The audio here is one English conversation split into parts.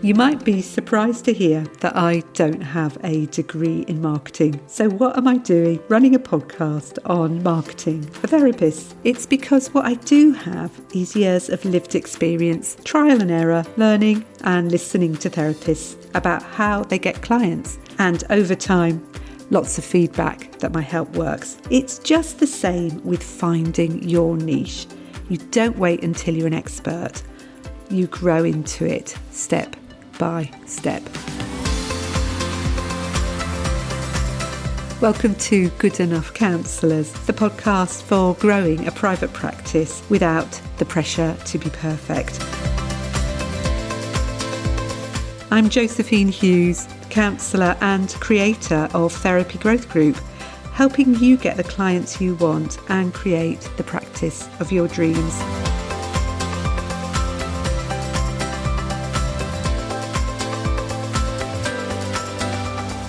You might be surprised to hear that I don't have a degree in marketing. So what am I doing running a podcast on marketing for therapists? It's because what I do have is years of lived experience, trial and error, learning and listening to therapists about how they get clients. And over time, lots of feedback that my help works. It's just the same with finding your niche. You don't wait until you're an expert. You grow into it step by step. Welcome to Good Enough Counsellors, the podcast for growing a private practice without the pressure to be perfect. I'm Josephine Hughes, counsellor and creator of Therapy Growth Group, helping you get the clients you want and create the practice of your dreams.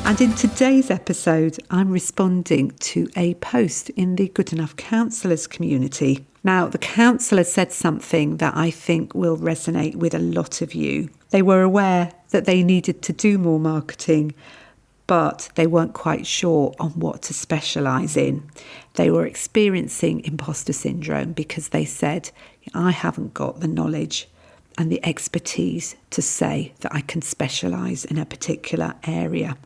And in today's episode, I'm responding to a post in the Good Enough Counsellors community. Now, the counsellor said something that I think will resonate with a lot of you. They were aware that they needed to do more marketing, but they weren't quite sure on what to specialise in. They were experiencing imposter syndrome because they said, I haven't got the knowledge and the expertise to say that I can specialise in a particular area.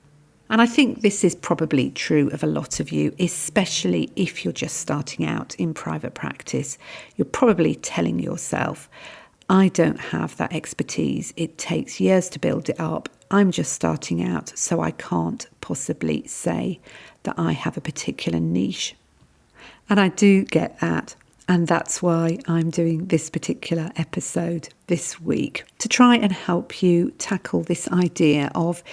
And I think this is probably true of a lot of you, especially if you're just starting out in private practice. You're probably telling yourself, I don't have that expertise. It takes years to build it up. I'm just starting out, so I can't possibly say that I have a particular niche. And I do get that. And that's why I'm doing this particular episode this week, to try and help you tackle this idea of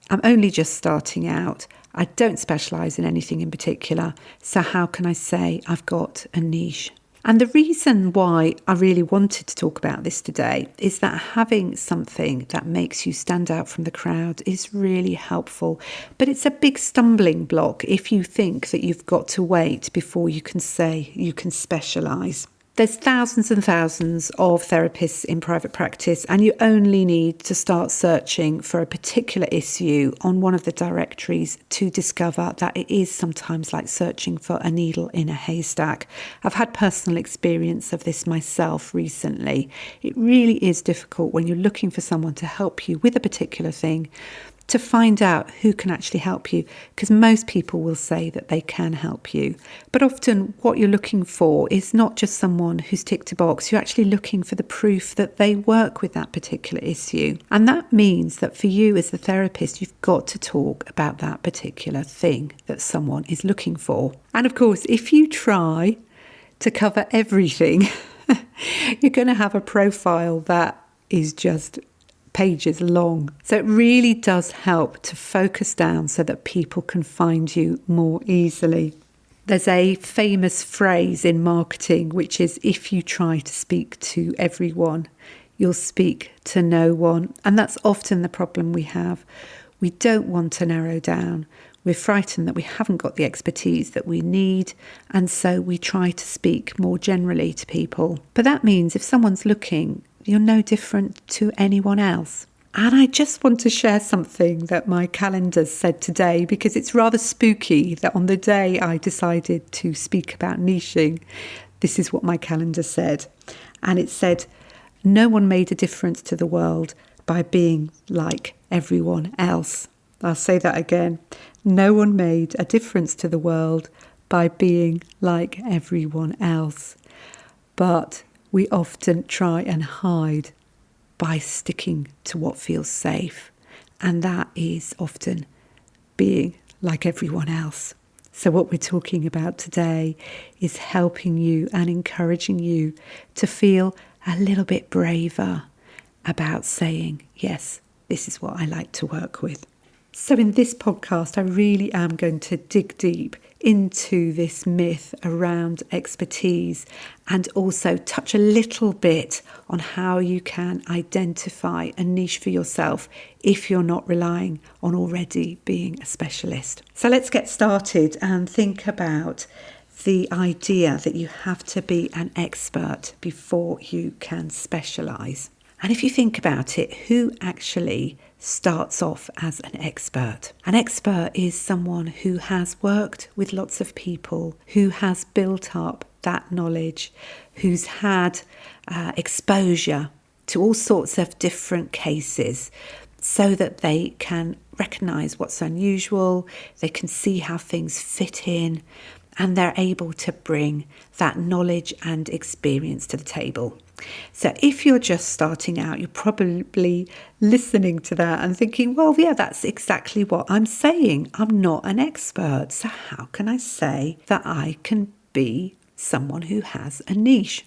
I'm only just starting out. I don't specialise in anything in particular. So how can I say I've got a niche? And the reason why I really wanted to talk about this today is that having something that makes you stand out from the crowd is really helpful. But it's a big stumbling block if you think that you've got to wait before you can say you can specialise. There's thousands and thousands of therapists in private practice, and you only need to start searching for a particular issue on one of the directories to discover that it is sometimes like searching for a needle in a haystack. I've had personal experience of this myself recently. It really is difficult when you're looking for someone to help you with a particular thing to find out who can actually help you, because most people will say that they can help you. But often what you're looking for is not just someone who's ticked a box. You're actually looking for the proof that they work with that particular issue. And that means that for you as the therapist, you've got to talk about that particular thing that someone is looking for. And of course, if you try to cover everything, you're going to have a profile that is just pages long. So it really does help to focus down so that people can find you more easily. There's a famous phrase in marketing, which is, if you try to speak to everyone, you'll speak to no one. And that's often the problem we have. We don't want to narrow down. We're frightened that we haven't got the expertise that we need, and so we try to speak more generally to people. But that means if someone's looking, you're no different to anyone else. And I just want to share something that my calendar said today, because it's rather spooky that on the day I decided to speak about niching, this is what my calendar said. And it said, no one made a difference to the world by being like everyone else. I'll say that again. No one made a difference to the world by being like everyone else. But we often try and hide by sticking to what feels safe. And that is often being like everyone else. So what we're talking about today is helping you and encouraging you to feel a little bit braver about saying, yes, this is what I like to work with. So in this podcast, I really am going to dig deep into this myth around expertise and also touch a little bit on how you can identify a niche for yourself if you're not relying on already being a specialist. So let's get started and think about the idea that you have to be an expert before you can specialise. And if you think about it, who actually starts off as an expert? An expert is someone who has worked with lots of people, who has built up that knowledge, who's had exposure to all sorts of different cases so that they can recognise what's unusual, they can see how things fit in, and they're able to bring that knowledge and experience to the table. So if you're just starting out, you're probably listening to that and thinking, well, yeah, that's exactly what I'm saying. I'm not an expert. So how can I say that I can be someone who has a niche?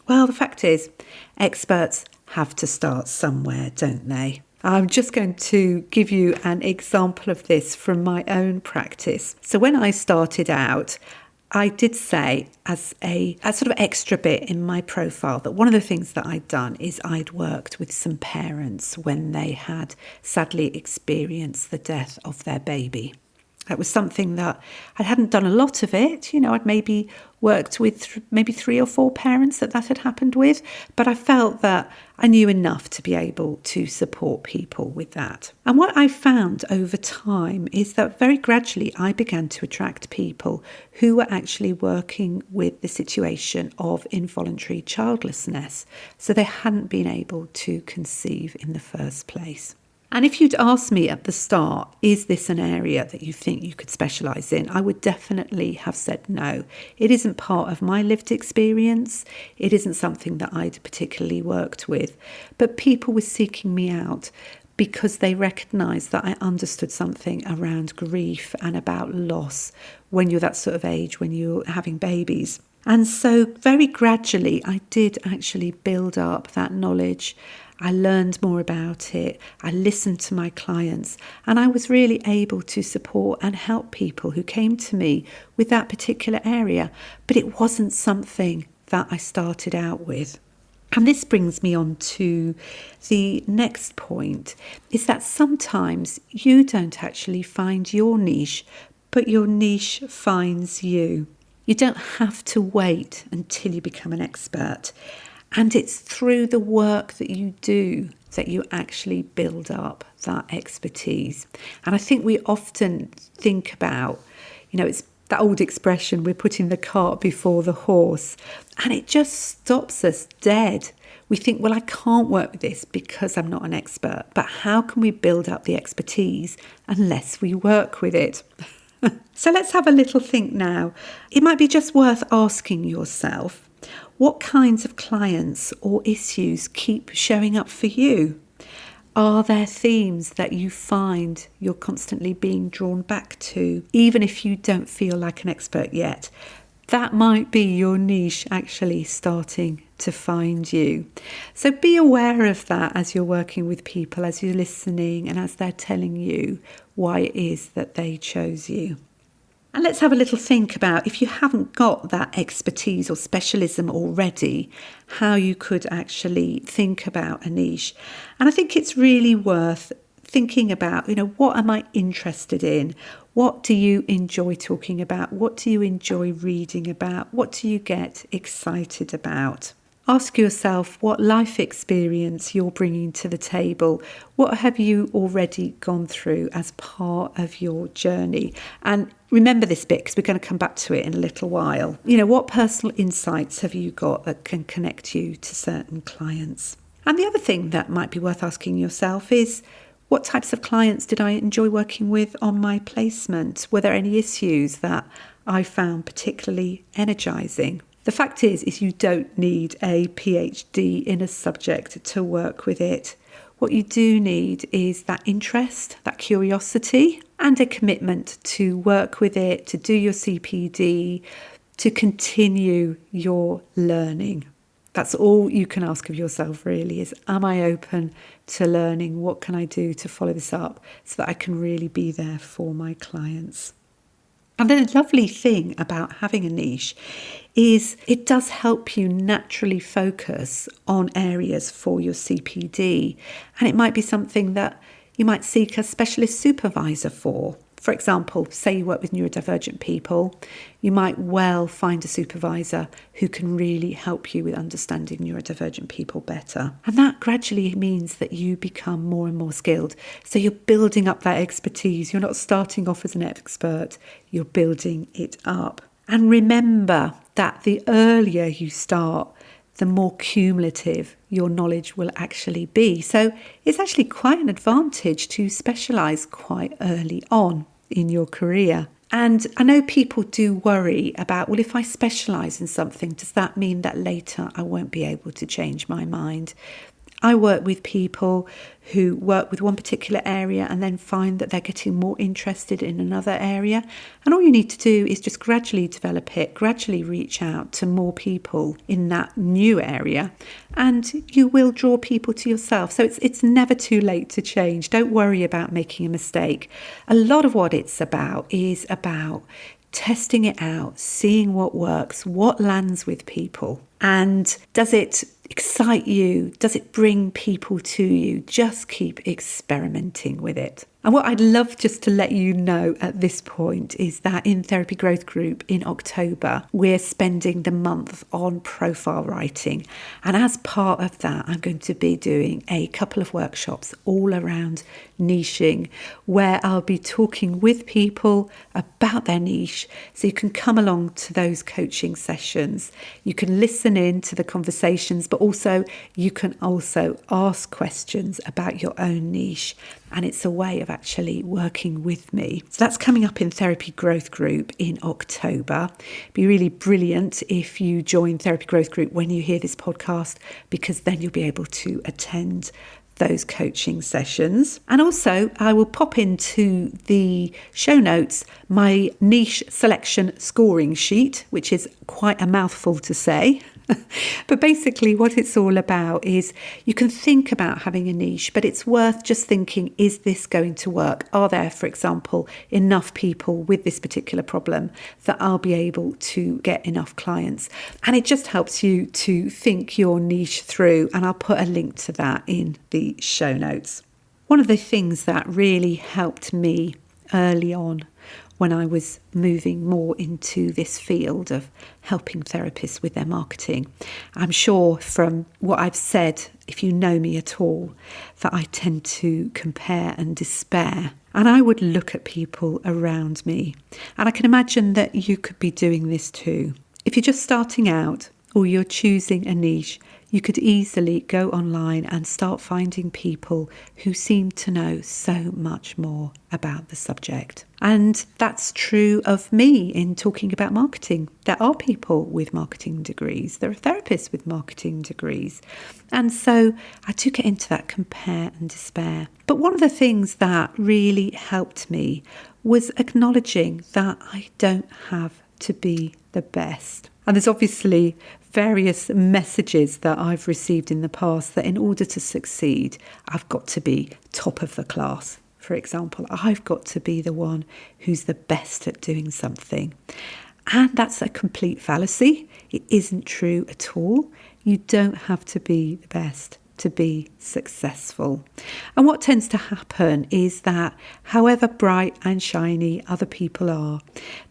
Well, the fact is, experts have to start somewhere, don't they? I'm just going to give you an example of this from my own practice. So when I started out, I did say as a sort of extra bit in my profile that one of the things that I'd done is I'd worked with some parents when they had sadly experienced the death of their baby. That was something that I hadn't done a lot of it. I'd maybe worked with maybe 3 or 4 parents that had happened with, but I felt that I knew enough to be able to support people with that. And what I found over time is that very gradually I began to attract people who were actually working with the situation of involuntary childlessness, so they hadn't been able to conceive in the first place. And if you'd asked me at the start, is this an area that you think you could specialise in? I would definitely have said no. It isn't part of my lived experience. It isn't something that I'd particularly worked with. But people were seeking me out because they recognised that I understood something around grief and about loss when you're that sort of age, when you're having babies. And so very gradually, I did actually build up that knowledge. I learned more about it, I listened to my clients, and I was really able to support and help people who came to me with that particular area. But it wasn't something that I started out with. And this brings me on to the next point, is that sometimes you don't actually find your niche, but your niche finds you. You don't have to wait until you become an expert. And it's through the work that you do that you actually build up that expertise. And I think we often think about, it's that old expression, we're putting the cart before the horse. And it just stops us dead. We think, well, I can't work with this because I'm not an expert. But how can we build up the expertise unless we work with it? So let's have a little think now. It might be just worth asking yourself, what kinds of clients or issues keep showing up for you? Are there themes that you find you're constantly being drawn back to, even if you don't feel like an expert yet? That might be your niche actually starting to find you. So be aware of that as you're working with people, as you're listening and as they're telling you why it is that they chose you. And let's have a little think about, if you haven't got that expertise or specialism already, how you could actually think about a niche. And I think it's really worth thinking about, what am I interested in? What do you enjoy talking about? What do you enjoy reading about? What do you get excited about? Ask yourself what life experience you're bringing to the table. What have you already gone through as part of your journey? And remember this bit because we're going to come back to it in a little while. What personal insights have you got that can connect you to certain clients? And the other thing that might be worth asking yourself is, what types of clients did I enjoy working with on my placement? Were there any issues that I found particularly energizing? The fact is you don't need a PhD in a subject to work with it. What you do need is that interest, that curiosity, and a commitment to work with it, to do your CPD, to continue your learning. That's all you can ask of yourself really, is, am I open to learning? What can I do to follow this up so that I can really be there for my clients? And the lovely thing about having a niche is it does help you naturally focus on areas for your CPD. And it might be something that you might seek a specialist supervisor for For example, say you work with neurodivergent people, you might well find a supervisor who can really help you with understanding neurodivergent people better. And that gradually means that you become more and more skilled. So you're building up that expertise. You're not starting off as an expert, you're building it up. And remember that the earlier you start, the more cumulative your knowledge will actually be. So it's actually quite an advantage to specialise quite early on in your career. And I know people do worry about, well, if I specialise in something, does that mean that later I won't be able to change my mind? I work with people who work with one particular area and then find that they're getting more interested in another area. And all you need to do is just gradually develop it, gradually reach out to more people in that new area, and you will draw people to yourself. So it's never too late to change. Don't worry about making a mistake. A lot of what it's about is about testing it out, seeing what works, what lands with people, and does it excite you? Does it bring people to you? Just keep experimenting with it. And what I'd love just to let you know at this point is that in Therapy Growth Group in October, we're spending the month on profile writing. And as part of that, I'm going to be doing a couple of workshops all around niching, where I'll be talking with people about their niche. So you can come along to those coaching sessions. You can listen in to the conversations, but also you can also ask questions about your own niche. And it's a way of actually working with me. So that's coming up in Therapy Growth Group in October. It'd be really brilliant if you join Therapy Growth Group when you hear this podcast, because then you'll be able to attend those coaching sessions. And also I will pop into the show notes my niche selection scoring sheet, which is quite a mouthful to say. But basically what it's all about is you can think about having a niche, but it's worth just thinking, is this going to work? Are there, for example, enough people with this particular problem that I'll be able to get enough clients? And it just helps you to think your niche through, and I'll put a link to that in the show notes. One of the things that really helped me early on when I was moving more into this field of helping therapists with their marketing. I'm sure from what I've said, if you know me at all, that I tend to compare and despair. And I would look at people around me. And I can imagine that you could be doing this too. If you're just starting out or you're choosing a niche, you could easily go online and start finding people who seem to know so much more about the subject. And that's true of me in talking about marketing. There are people with marketing degrees. There are therapists with marketing degrees. And so I do get into that compare and despair. But one of the things that really helped me was acknowledging that I don't have to be the best. And there's obviously various messages that I've received in the past that in order to succeed, I've got to be top of the class. For example, I've got to be the one who's the best at doing something. And that's a complete fallacy. It isn't true at all. You don't have to be the best to be successful. And what tends to happen is that however bright and shiny other people are,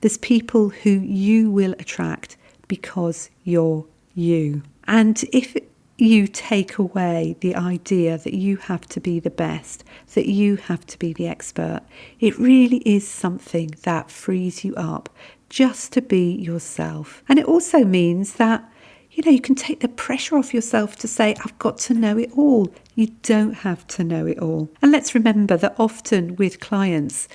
there's people who you will attract because you're you. And if you take away the idea that you have to be the best, that you have to be the expert, it really is something that frees you up just to be yourself. And it also means that, you can take the pressure off yourself to say, I've got to know it all. You don't have to know it all. And let's remember that often with clients,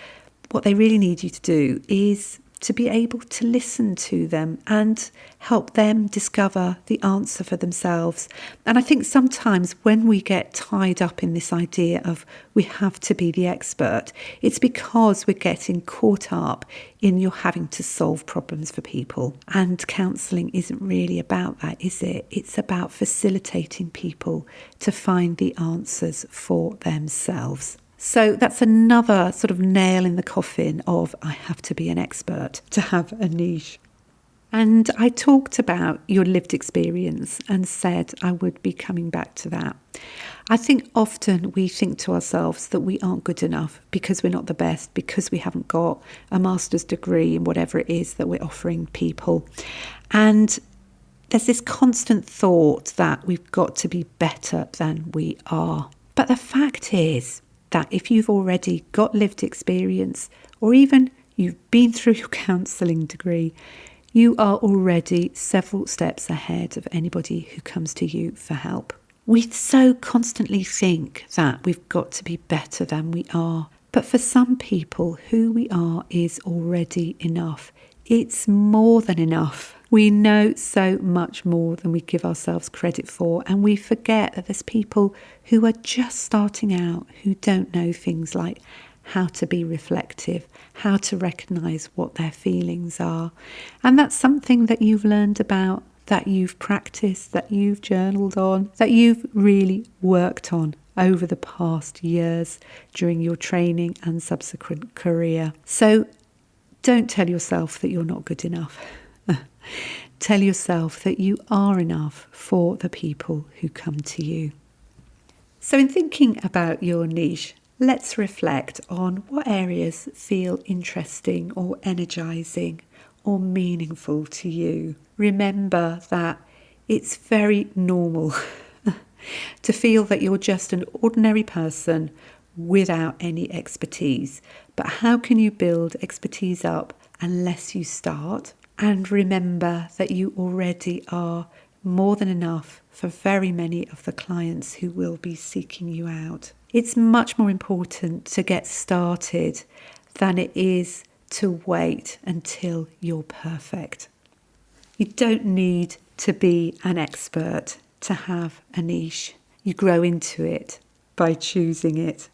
what they really need you to do is to be able to listen to them and help them discover the answer for themselves. And I think sometimes when we get tied up in this idea of we have to be the expert, it's because we're getting caught up in you're having to solve problems for people. And counselling isn't really about that, is it? It's about facilitating people to find the answers for themselves. So that's another sort of nail in the coffin of I have to be an expert to have a niche. And I talked about your lived experience and said I would be coming back to that. I think often we think to ourselves that we aren't good enough because we're not the best, because we haven't got a master's degree in whatever it is that we're offering people. And there's this constant thought that we've got to be better than we are. But the fact is that if you've already got lived experience, or even you've been through your counselling degree, you are already several steps ahead of anybody who comes to you for help. We so constantly think that we've got to be better than we are. But for some people, who we are is already enough. It's more than enough. We know so much more than we give ourselves credit for, and we forget that there's people who are just starting out who don't know things like how to be reflective, how to recognise what their feelings are. And that's something that you've learned about, that you've practiced, that you've journaled on, that you've really worked on over the past years during your training and subsequent career. So don't tell yourself that you're not good enough. Tell yourself that you are enough for the people who come to you. So in thinking about your niche, let's reflect on what areas feel interesting or energising or meaningful to you. Remember that it's very normal to feel that you're just an ordinary person without any expertise. But how can you build expertise up unless you start? And remember that you already are more than enough for very many of the clients who will be seeking you out. It's much more important to get started than it is to wait until you're perfect. You don't need to be an expert to have a niche. You grow into it by choosing it.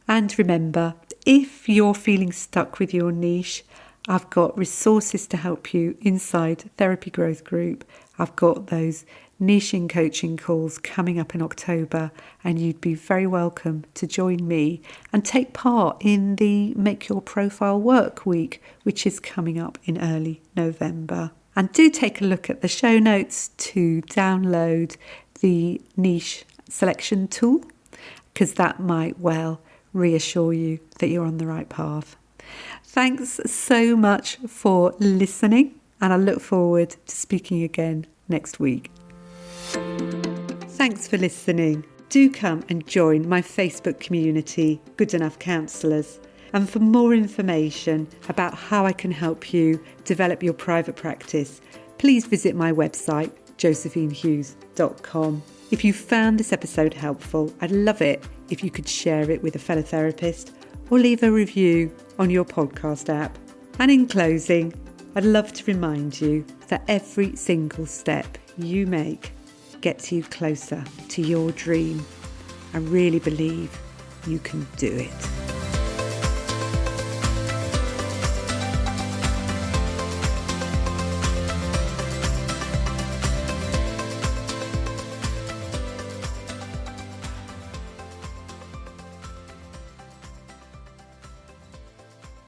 And remember, if you're feeling stuck with your niche, I've got resources to help you inside Therapy Growth Group. I've got those niching coaching calls coming up in October, and you'd be very welcome to join me and take part in the Make Your Profile Work Week, which is coming up in early November. And do take a look at the show notes to download the niche selection tool, because that might well reassure you that you're on the right path. Thanks so much for listening, and I look forward to speaking again next week. Thanks for listening. Do come and join my Facebook community, Good Enough Counsellors. And for more information about how I can help you develop your private practice, please visit my website, josephinehughes.com. If you found this episode helpful, I'd love it if you could share it with a fellow therapist or leave a review on your podcast app. And in closing, I'd love to remind you that every single step you make gets you closer to your dream. I really believe you can do it.